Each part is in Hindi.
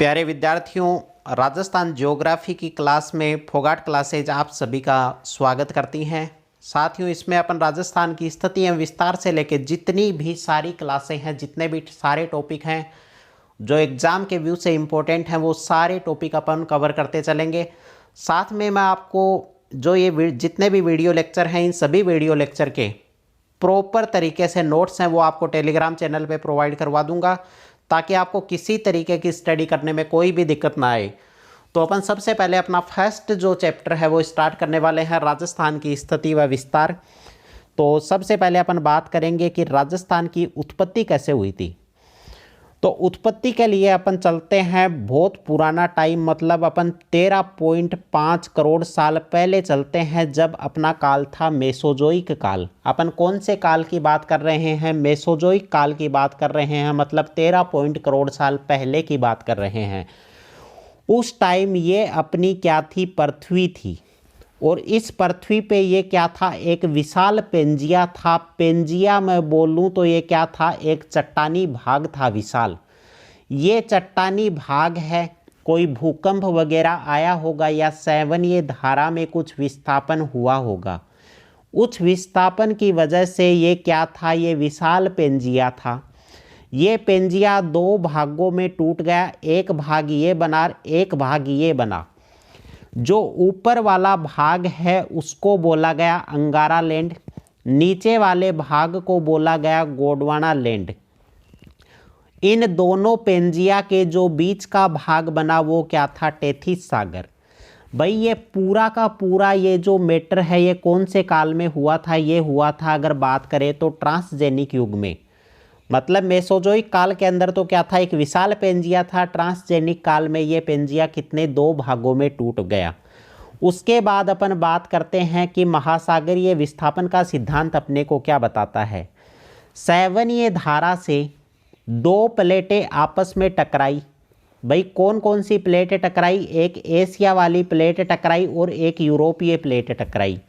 प्यारे विद्यार्थियों, राजस्थान ज्योग्राफी की क्लास में फोगाट क्लासेज आप सभी का स्वागत करती हैं। साथियों, इसमें अपन राजस्थान की स्थिति एवं विस्तार से लेकर जितनी भी सारी क्लासें हैं, जितने भी सारे टॉपिक हैं जो एग्ज़ाम के व्यू से इम्पोर्टेंट हैं, वो सारे टॉपिक अपन कवर करते चलेंगे। साथ में मैं आपको जो ये जितने भी वीडियो लेक्चर हैं, इन सभी वीडियो लेक्चर के प्रॉपर तरीके से नोट्स हैं वो आपको टेलीग्राम चैनल पे प्रोवाइड करवा दूंगा, ताकि आपको किसी तरीके की स्टडी करने में कोई भी दिक्कत ना आए। तो अपन सबसे पहले अपना फर्स्ट जो चैप्टर है वो स्टार्ट करने वाले हैं, राजस्थान की स्थिति व विस्तार। तो सबसे पहले अपन बात करेंगे कि राजस्थान की उत्पत्ति कैसे हुई थी। तो उत्पत्ति के लिए अपन चलते हैं बहुत पुराना टाइम, मतलब अपन 13.5 करोड़ साल पहले चलते हैं, जब अपना काल था मेसोजोइक काल। अपन कौन से काल की बात कर रहे हैं? मेसोजोइक काल की बात कर रहे हैं, मतलब 13 करोड़ साल पहले की बात कर रहे हैं। उस टाइम ये अपनी क्या थी? पृथ्वी थी। और इस पृथ्वी पे ये क्या था? एक विशाल पेंजिया था। पेंजिया मैं बोलूँ तो ये क्या था? एक चट्टानी भाग था विशाल। ये चट्टानी भाग है, कोई भूकंप वगैरह आया होगा या सेवनीय धारा में कुछ विस्थापन हुआ होगा। उस विस्थापन की वजह से ये क्या था? ये विशाल पेंजिया था। ये पेंजिया दो भागों में टूट गया, एक भाग ये बना, एक भाग ये बना। जो ऊपर वाला भाग है उसको बोला गया अंगारा लैंड, नीचे वाले भाग को बोला गया गोंडवाना लैंड। इन दोनों पेंजिया के जो बीच का भाग बना वो क्या था? टेथिस सागर। भाई ये पूरा का पूरा ये जो मैटर है ये कौन से काल में हुआ था? ये हुआ था, अगर बात करें तो ट्रांसजेनिक युग में। मतलब मेसोजोइक काल के अंदर तो क्या था? एक विशाल पेंजिया था। ट्रांसजेनिक काल में ये पेंजिया कितने? दो भागों में टूट गया। उसके बाद अपन बात करते हैं कि महासागरीय विस्थापन का सिद्धांत अपने को क्या बताता है। सेवनीय धारा से दो प्लेटें आपस में टकराई। भाई कौन कौन सी प्लेटें टकराई? एक एशिया वाली प्लेट टकराई और एक यूरोपीय प्लेट टकराई।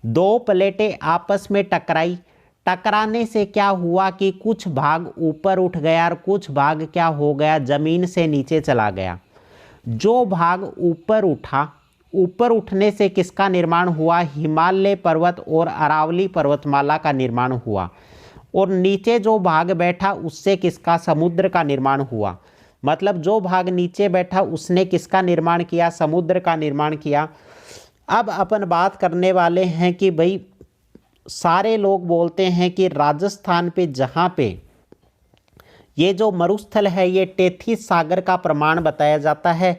दो प्लेटें आपस में टकराई। टकराने से क्या हुआ कि कुछ भाग ऊपर उठ गया और कुछ भाग क्या हो गया? जमीन से नीचे चला गया। जो भाग ऊपर उठा, ऊपर उठने से किसका निर्माण हुआ? हिमालय पर्वत और अरावली पर्वतमाला का निर्माण हुआ। और नीचे जो भाग बैठा उससे किसका? समुद्र का निर्माण हुआ। मतलब जो भाग नीचे बैठा उसने किसका निर्माण किया? समुद्र का निर्माण किया। अब अपन बात करने वाले हैं कि भाई सारे लोग बोलते हैं कि राजस्थान पे जहाँ पे ये जो मरुस्थल है ये टेथिस सागर का प्रमाण बताया जाता है,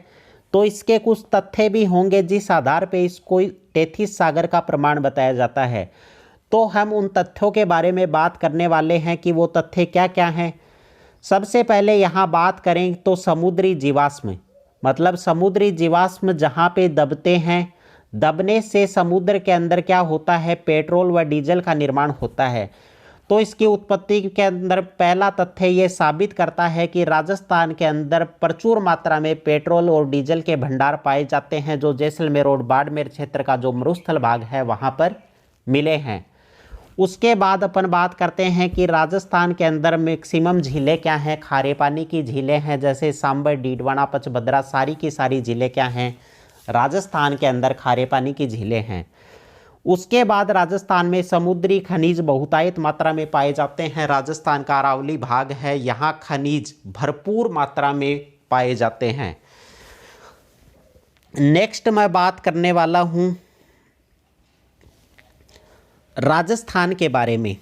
तो इसके कुछ तथ्य भी होंगे जिस आधार पे इसको टेथिस सागर का प्रमाण बताया जाता है। तो हम उन तथ्यों के बारे में बात करने वाले हैं कि वो तथ्य क्या क्या हैं। सबसे पहले यहाँ बात करें तो समुद्री जीवाश्म, मतलब समुद्री जीवाश्म जहाँ पे दबते हैं, दबने से समुद्र के अंदर क्या होता है? पेट्रोल व डीजल का निर्माण होता है। तो इसकी उत्पत्ति के अंदर पहला तथ्य ये साबित करता है कि राजस्थान के अंदर प्रचुर मात्रा में पेट्रोल और डीजल के भंडार पाए जाते हैं, जो जैसलमेर और बाड़मेर क्षेत्र का जो मरुस्थल भाग है वहाँ पर मिले हैं। उसके बाद अपन बात करते हैं कि राजस्थान के अंदर मैक्सिमम झीलें क्या हैं? खारे पानी की झीलें हैं, जैसे सांबर, डीडवाना, पचभद्रा, सारी की सारी झीलें क्या हैं? राजस्थान के अंदर खारे पानी की झीलें हैं। उसके बाद राजस्थान में समुद्री खनिज बहुतायत मात्रा में पाए जाते हैं। राजस्थान का अरावली भाग है, यहाँ खनिज भरपूर मात्रा में पाए जाते हैं। नेक्स्ट मैं बात करने वाला हूँ राजस्थान के बारे में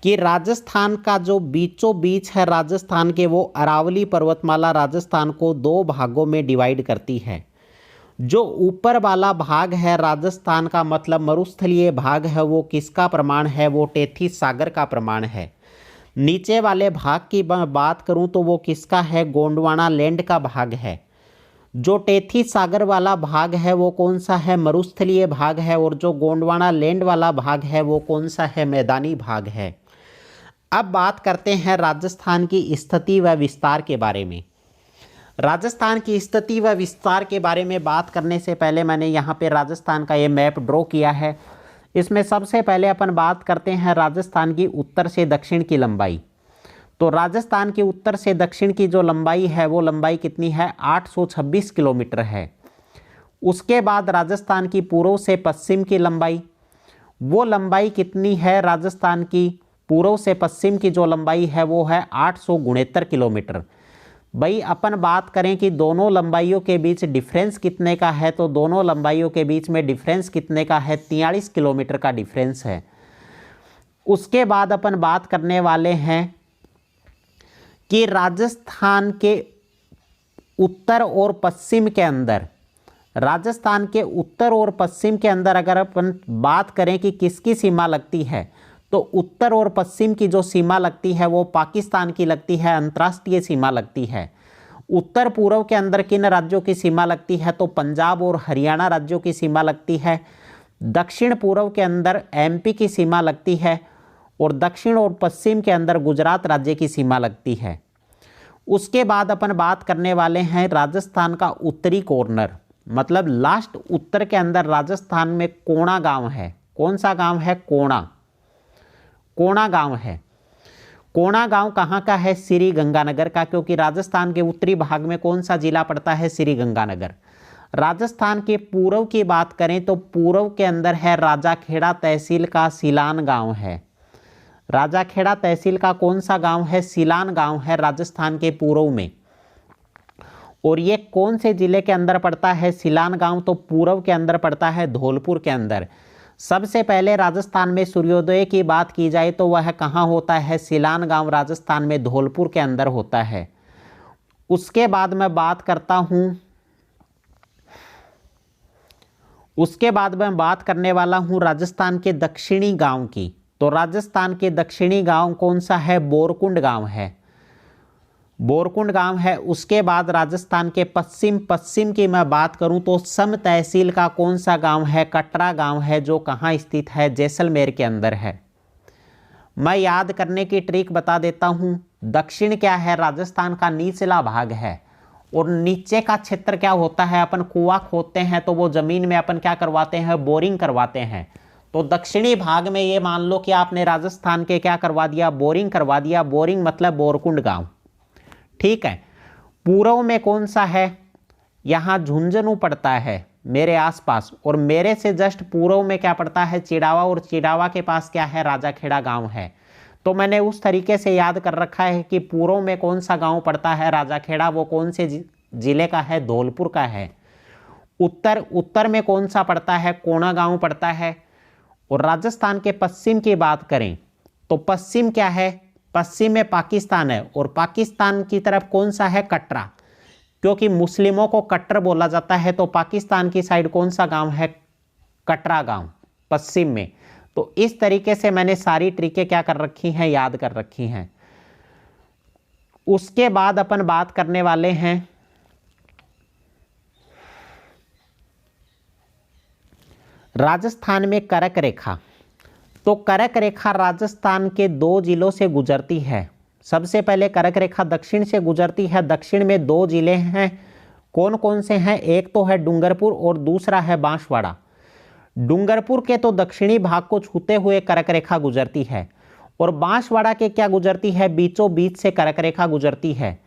कि राजस्थान का जो बीचों बीच है राजस्थान के, वो अरावली पर्वतमाला राजस्थान को दो भागों में डिवाइड करती है। जो ऊपर वाला भाग है राजस्थान का, मतलब मरुस्थलीय भाग है, वो किसका प्रमाण है? वो टेथिस सागर का प्रमाण है। नीचे वाले भाग की बात करूं तो वो किसका है? गोंडवाना लैंड का भाग है। जो टेथिस सागर वाला भाग है वो कौन सा है? मरुस्थलीय भाग है। और जो गोंडवाना लैंड वाला भाग है वो कौन सा है? मैदानी भाग है। अब बात करते हैं राजस्थान की स्थिति व विस्तार के बारे में। राजस्थान की स्थिति व विस्तार के बारे में बात करने से पहले मैंने यहाँ पे राजस्थान का ये मैप ड्रॉ किया है। इसमें सबसे पहले अपन बात करते हैं राजस्थान की उत्तर से दक्षिण की लंबाई। तो राजस्थान के उत्तर से दक्षिण की जो लंबाई है वो लंबाई कितनी है, 826 किलोमीटर है। उसके बाद राजस्थान की पूर्व से पश्चिम की लंबाई, वो लंबाई कितनी है, राजस्थान की पूर्व से पश्चिम की जो लंबाई है वो है 869 किलोमीटर। भाई अपन बात करें कि दोनों लंबाइयों के बीच डिफरेंस कितने का है, तो दोनों लंबाइयों के बीच में डिफरेंस कितने का है, 43 किलोमीटर का डिफरेंस है। उसके बाद अपन बात करने वाले हैं कि राजस्थान के उत्तर और पश्चिम के अंदर, राजस्थान के उत्तर और पश्चिम के अंदर अगर अपन बात करें कि किसकी सीमा लगती है, तो उत्तर और पश्चिम की जो सीमा लगती है वो पाकिस्तान की लगती है, अंतर्राष्ट्रीय सीमा लगती है। उत्तर पूर्व के अंदर किन राज्यों की सीमा लगती है, तो पंजाब और हरियाणा राज्यों की सीमा लगती है। दक्षिण पूर्व के अंदर एमपी की सीमा लगती है और दक्षिण और पश्चिम के अंदर गुजरात राज्य की सीमा लगती है। उसके बाद अपन बात करने वाले हैं राजस्थान का उत्तरी कॉर्नर, मतलब लास्ट उत्तर के अंदर राजस्थान में कोणा गांव है। कौन सा गांव है, कोणा, कोणा गांव है। कोणा गांव कहाँ का है, श्री गंगानगर का, क्योंकि राजस्थान के उत्तरी भाग में कौन सा जिला पड़ता है, श्री गंगानगर। राजस्थान के पूर्व की बात करें तो पूर्व के अंदर है राजाखेड़ा तहसील का सिलान गांव है। राजाखेड़ा तहसील का कौन सा गांव है, सिलान गांव है राजस्थान के पूर्व में। और ये कौन से जिले के अंदर पड़ता है, सिलान गांव, तो पूर्व के अंदर पड़ता है, धौलपुर के अंदर। सबसे पहले राजस्थान में सूर्योदय की बात की जाए तो वह कहाँ होता है, सिलान गांव राजस्थान में धौलपुर के अंदर होता है। उसके बाद मैं बात करता हूँ, उसके बाद मैं बात करने वाला हूँ राजस्थान के दक्षिणी गांव की। तो राजस्थान के दक्षिणी गांव कौन सा है, बोरकुंड गांव है, बोरकुंड गांव है। उसके बाद राजस्थान के पश्चिम की मैं बात करूं तो सम तहसील का कौन सा गांव है, कटरा गांव है, जो कहां स्थित है, जैसलमेर के अंदर है। मैं याद करने की ट्रिक बता देता हूं। दक्षिण क्या है, राजस्थान का निचला भाग है, और नीचे का क्षेत्र क्या होता है, अपन कुआं खोदते हैं तो वो जमीन में अपन क्या करवाते हैं, बोरिंग करवाते हैं। तो दक्षिणी भाग में ये मान लो कि आपने राजस्थान के क्या करवा दिया, बोरिंग करवा दिया। बोरिंग मतलब बोरकुंड गांव, ठीक है। पूर्व में कौन सा है, यहाँ झुंझुनू पड़ता है मेरे आसपास, और मेरे से जस्ट पूर्व में क्या पड़ता है, चिड़ावा, और चिड़ावा के पास क्या है, राजाखेड़ा गांव है। तो मैंने उस तरीके से याद कर रखा है कि पूर्व में कौन सा गांव पड़ता है, राजाखेड़ा, वो कौन से जिले का है, धौलपुर का है। उत्तर में कौन सा पड़ता है, कोणा गांव पड़ता है। और राजस्थान के पश्चिम की बात करें तो पश्चिम क्या है, पश्चिम में पाकिस्तान है, और पाकिस्तान की तरफ कौन सा है, कटरा, क्योंकि मुस्लिमों को कट्टर बोला जाता है। तो पाकिस्तान की साइड कौन सा गांव है, कटरा गांव, पश्चिम में। तो इस तरीके से मैंने सारी ट्रिकें क्या कर रखी हैं, याद कर रखी हैं। उसके बाद अपन बात करने वाले हैं राजस्थान में करक रेखा। तो करक रेखा राजस्थान के 2 जिलों से गुजरती है। सबसे पहले करक रेखा दक्षिण से गुजरती है। दक्षिण में 2 जिले हैं, कौन कौन से हैं, एक तो है डूंगरपुर और दूसरा है बांसवाड़ा। डूंगरपुर के तो दक्षिणी भाग को छूते हुए करक रेखा गुजरती है, और बांसवाड़ा के क्या गुजरती है, बीचों बीच से करक रेखा गुजरती है।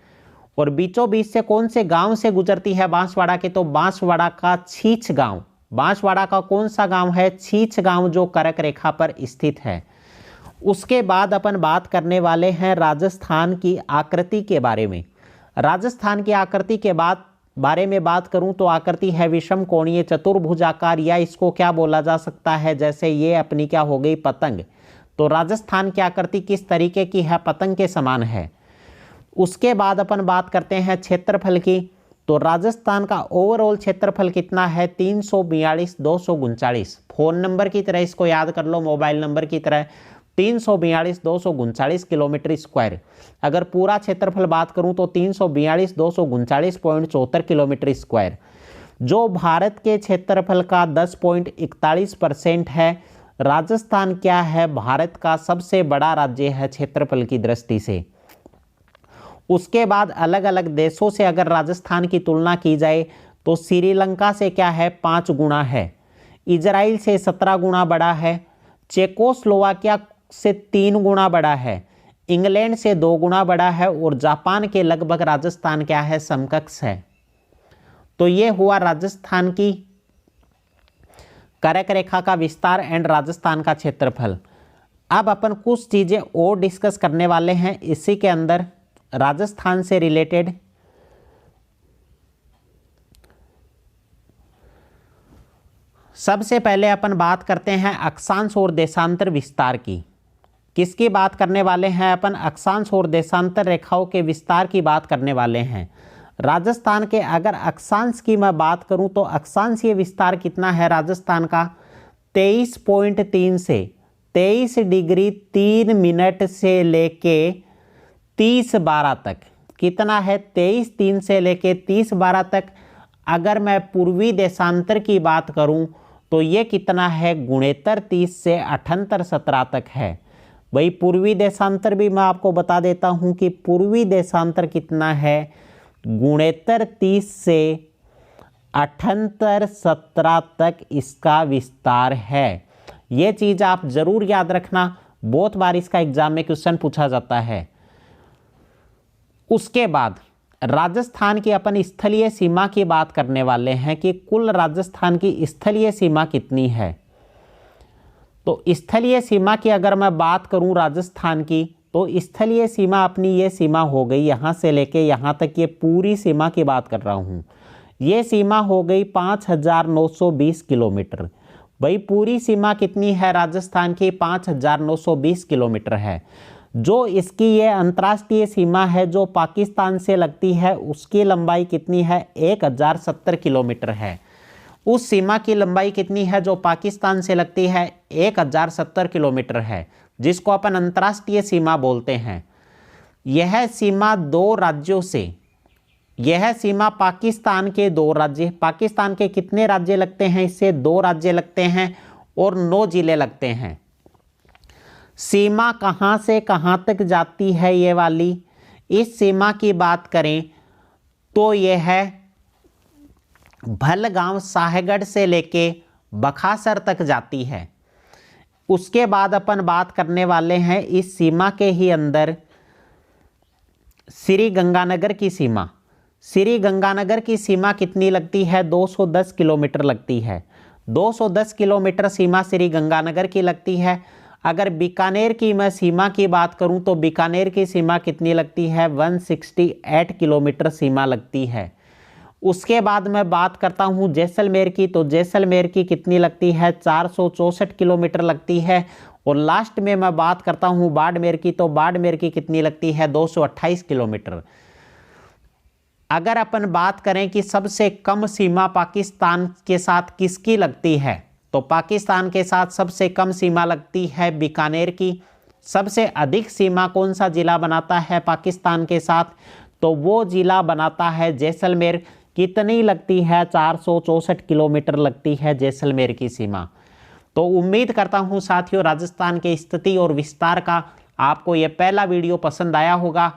और बीचों बीच से कौन से गांव से गुजरती है बांसवाड़ा के, तो बांसवाड़ा का छीछ गांव। बांसवाड़ा का कौन सा गांव है, छीछ गांव, जो करक रेखा पर स्थित है। उसके बाद अपन बात करने वाले हैं राजस्थान की आकृति के बारे में। राजस्थान की आकृति के बारे में बात करूं तो आकृति है विषम कोणीय चतुर्भुजाकार, या इसको क्या बोला जा सकता है, जैसे ये अपनी क्या हो गई, पतंग। तो राजस्थान की आकृति किस तरीके की है, पतंग के समान है। उसके बाद अपन बात करते हैं क्षेत्रफल की। तो राजस्थान का ओवरऑल क्षेत्रफल कितना है, 342,239। फोन नंबर की तरह इसको याद कर लो, मोबाइल नंबर की तरह, 342,239 किलोमीटर स्क्वायर। अगर पूरा क्षेत्रफल बात करूं तो 342,239.74 किलोमीटर स्क्वायर, जो भारत के क्षेत्रफल का 10.41% है। राजस्थान क्या है, भारत का सबसे बड़ा राज्य है क्षेत्रफल की दृष्टि से। उसके बाद अलग अलग देशों से अगर राजस्थान की तुलना की जाए तो श्रीलंका से क्या है, 5 गुना है, इजराइल से 17 गुना बड़ा है, चेकोस्लोवाकिया से 3 गुना बड़ा है, इंग्लैंड से 2 गुना बड़ा है और जापान के लगभग राजस्थान क्या है, समकक्ष है। तो ये हुआ राजस्थान की कर्क रेखा का विस्तार एंड राजस्थान का क्षेत्रफल। अब अपन कुछ चीजें और डिस्कस करने वाले हैं इसी के अंदर राजस्थान से रिलेटेड। सबसे पहले अपन बात करते हैं अक्षांश और देशांतर विस्तार की। किसकी बात करने वाले हैं अपन, अक्षांश और देशांतर रेखाओं के विस्तार की बात करने वाले हैं। राजस्थान के अगर अक्षांश की मैं बात करूं तो अक्षांशीय विस्तार कितना है राजस्थान का, 23.3 से 23 डिग्री 3 मिनट से लेके 30/12 तक। कितना है, 23/3 से लेके 30/12 तक। अगर मैं पूर्वी देशांतर की बात करूं तो ये कितना है, गुणेतर 30 से 78/17 तक है। भाई पूर्वी देशांतर भी मैं आपको बता देता हूं कि पूर्वी देशांतर कितना है, गुणेतर 30 से 78/17 तक इसका विस्तार है। ये चीज आप जरूर याद रखना, बहुत बार इसका एग्जाम में क्वेश्चन पूछा जाता है। उसके बाद राजस्थान की अपन स्थलीय सीमा की बात करने वाले हैं कि कुल राजस्थान की स्थलीय सीमा कितनी है। तो स्थलीय सीमा की अगर मैं बात करूं राजस्थान की, तो स्थलीय सीमा अपनी ये सीमा हो गई यहाँ से लेके यहाँ तक, ये पूरी सीमा की बात कर रहा हूँ। ये सीमा हो गई 5920 किलोमीटर। भाई पूरी सीमा कितनी है राजस्थान की, 5920 किलोमीटर है। जो इसकी ये अंतर्राष्ट्रीय सीमा है जो पाकिस्तान से लगती है, उसकी लंबाई कितनी है, 1070 किलोमीटर है। उस सीमा की लंबाई कितनी है जो पाकिस्तान से लगती है, 1070 किलोमीटर है, जिसको अपन अंतर्राष्ट्रीय सीमा बोलते हैं। यह सीमा 2 राज्यों से, यह सीमा पाकिस्तान के 2 राज्य, पाकिस्तान के कितने राज्य लगते हैं, इससे 2 राज्य लगते हैं और 9 जिले लगते हैं। सीमा कहाँ से कहाँ तक जाती है ये वाली, इस सीमा की बात करें तो यह है भलगांव साहेगढ़ से लेके बखासर तक जाती है। उसके बाद अपन बात करने वाले हैं इस सीमा के ही अंदर श्री गंगानगर की सीमा। श्री गंगानगर की सीमा कितनी लगती है, 210 किलोमीटर लगती है। 210 किलोमीटर सीमा श्री गंगानगर की लगती है। अगर बीकानेर की मैं सीमा की बात करूं तो बीकानेर की सीमा कितनी लगती है, 168 किलोमीटर सीमा लगती है। उसके बाद मैं बात करता हूं जैसलमेर की, तो जैसलमेर की कितनी लगती है, 464 किलोमीटर लगती है। और लास्ट में मैं बात करता हूं बाड़मेर की, तो बाड़मेर की कितनी लगती है, 228 किलोमीटर। अगर अपन बात करें कि सबसे कम सीमा पाकिस्तान के साथ किसकी लगती है, तो पाकिस्तान के साथ सबसे कम सीमा लगती है बीकानेर की। सबसे अधिक सीमा कौन सा जिला बनाता है पाकिस्तान के साथ, तो वो जिला बनाता है जैसलमेर। कितनी लगती है, 464 किलोमीटर लगती है जैसलमेर की सीमा। तो उम्मीद करता हूँ साथियों राजस्थान के स्थिति और विस्तार का आपको ये पहला वीडियो पसंद आया होगा।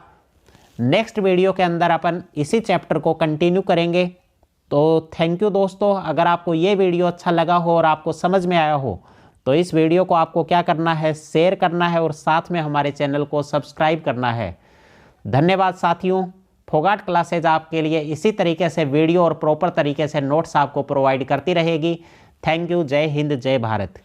नेक्स्ट वीडियो के अंदर अपन इसी चैप्टर को कंटिन्यू करेंगे। तो थैंक यू दोस्तों। अगर आपको ये वीडियो अच्छा लगा हो और आपको समझ में आया हो तो इस वीडियो को आपको क्या करना है, शेयर करना है और साथ में हमारे चैनल को सब्सक्राइब करना है। धन्यवाद साथियों। फोगाट क्लासेज आपके लिए इसी तरीके से वीडियो और प्रॉपर तरीके से नोट्स आपको प्रोवाइड करती रहेगी। Thank you. जय हिंद, जय भारत।